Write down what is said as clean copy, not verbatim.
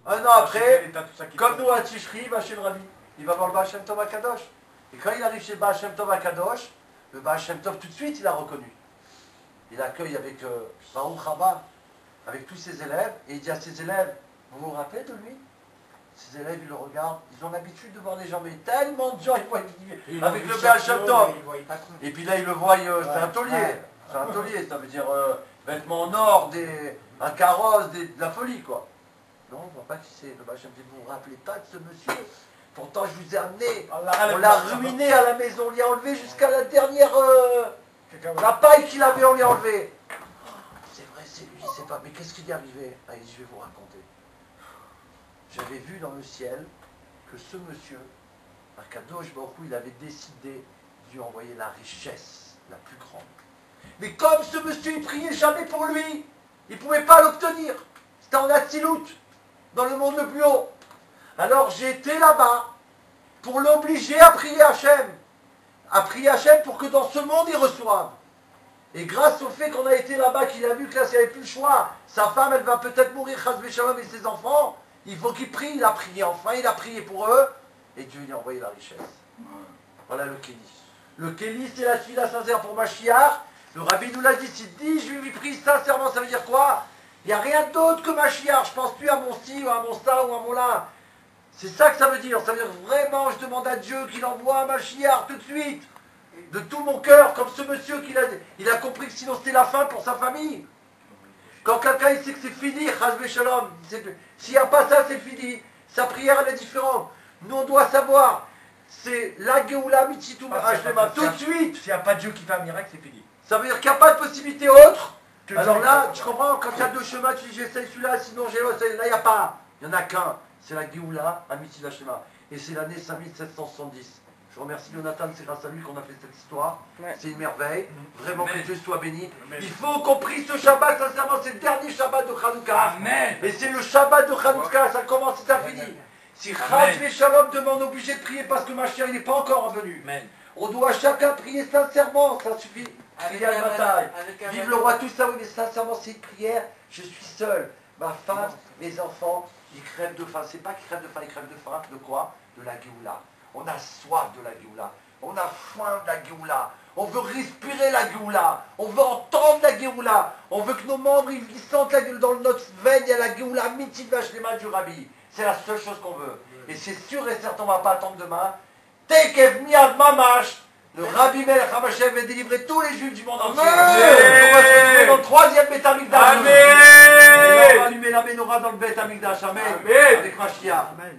Un an après, comme nous à Tishri, il va chez le Rabbi. Il va voir le Baal Shem Tov Akadosh. Et quand il arrive chez le Baal Shem Tov Akadosh, le Baal Shem Tov tout de suite il a reconnu. Il accueille avec Baruch Haba, avec tous ses élèves, et il dit à ses élèves, vous vous rappelez de lui? Ses élèves, ils le regardent, ils ont l'habitude de voir les gens, mais tellement de gens, ils voient avec le Baal Shem Tov. Et puis là, ils le voient, c'est un taulier. C'est un taulier, ça veut dire vêtements en or, un carrosse, de la folie, quoi. Non, on ne voit pas qui c'est. Le Baal Shem Tov, vous vous rappelez pas de ce monsieur? Pourtant, je vous ai amené, on l'a ruiné à la maison, on lui a enlevé jusqu'à la dernière... la paille qu'il avait, on lui a enlevé. C'est vrai, c'est lui, c'est pas... Mais qu'est-ce qui lui est arrivé? Allez, je vais vous raconter. J'avais vu dans le ciel que ce monsieur, Akadosh Baruch Hu, il avait décidé de lui envoyer la richesse la plus grande. Mais comme ce monsieur, il priait jamais pour lui, il ne pouvait pas l'obtenir. C'était en Atsilut, dans le monde le plus haut. Alors j'ai été là-bas pour l'obliger à prier Hachem. À prier Hachem pour que dans ce monde, il reçoive. Et grâce au fait qu'on a été là-bas, qu'il a vu que là, s'il n'y avait plus le choix, sa femme, elle va peut-être mourir, Chas v'Shalom, et ses enfants, il faut qu'il prie. Il a prié enfin, il a prié pour eux, et Dieu lui a envoyé la richesse. Voilà le Kéli. Le Kéli, c'est la tefila sincère pour Mashiach. Le Rabbi nous l'a dit, s'il dit, je lui prie sincèrement, ça veut dire quoi? Il n'y a rien d'autre que Mashiach. Je pense plus à mon ci, ou à mon ça, ou à mon là. C'est ça que ça veut dire. Ça veut dire vraiment, je demande à Dieu qu'il envoie un Mashiach tout de suite. De tout mon cœur, comme ce monsieur il a compris que sinon c'était la fin pour sa famille. Quand quelqu'un il sait que c'est fini, Chas v'Shalom, s'il n'y a pas ça, c'est fini. Sa prière, elle est différente. Nous, on doit savoir, c'est la Géoula Mitsitou tout de suite. S'il n'y a pas Dieu qui fait un miracle, c'est fini. Ça veut dire qu'il n'y a pas de possibilité autre. Alors là, tu comprends, quand il y a deux chemins, tu dis j'essaye celui-là, sinon j'ai l'autre. Là, il n'y a pas. Il n'y en a qu'un. C'est la Géoula Amitit Hashema. Et c'est l'année 5770. Je remercie Jonathan, c'est grâce à lui qu'on a fait cette histoire. Ouais. C'est une merveille. Vraiment que Dieu soit béni. Amen. Il faut qu'on prie ce Shabbat, sincèrement, c'est le dernier Shabbat de Hanouka. Amen. Et c'est le Shabbat de Hanouka, ça commence, c'est infini. Si Chas v'Shalom demande obligé de prier parce que ma chère, il n'est pas encore revenu. Amen. On doit chacun prier sincèrement, ça suffit. Prier à la bataille. Vive le roi, tout ça, oui, mais sincèrement, c'est une prière. Je suis seul. Ma femme, mes enfants, ils crèvent de faim. C'est pas qu'ils crèvent de faim, ils crèvent de faim. De quoi? De la Géoula. On a soif de la Géoula. On a faim de la Géoula. On veut respirer la Géoula. On veut entendre la Géoula. On veut que nos membres, ils sentent la Géoula. Dans notre veine, il y a la Géoula Mitzit Vashlema du Rabbi. C'est la seule chose qu'on veut. Et c'est sûr et certain, on ne va pas attendre demain. Tekev Miad Mamash. Le Rabbi Melech HaMashiach va délivrer tous les Juifs du monde entier. On va se retrouver dans le troisième Beth Amikdash. Amen. Et on va allumer la menorah dans le Beth Amikdash. Amen. Avec Mashiach. Amen.